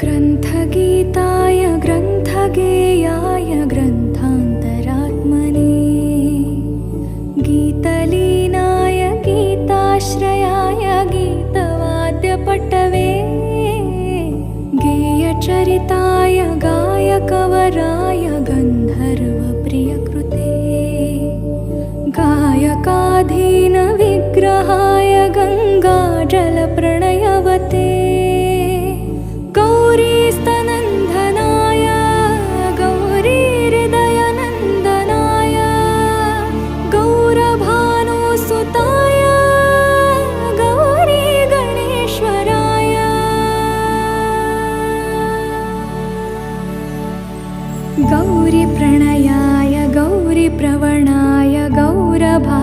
ग्रन्थगीताय ग्रन्थगेयाय ग्रन्थान्तरात्मने गीतलीनाय गीताश्रयाय गीतवाद्यपटवे गेयचरिताय गायकवराय गन्धर्वप्रियकृते गायकाधीनविग्रहाय गङ्गाजलप्रणयवते गौरीस्तनन्दनाय गौरीहृदयनन्दनाय गौरभानुसुताय गौरीगणेश्वराय गौरीप्रणयाय गौरीप्रवणाय गौरभा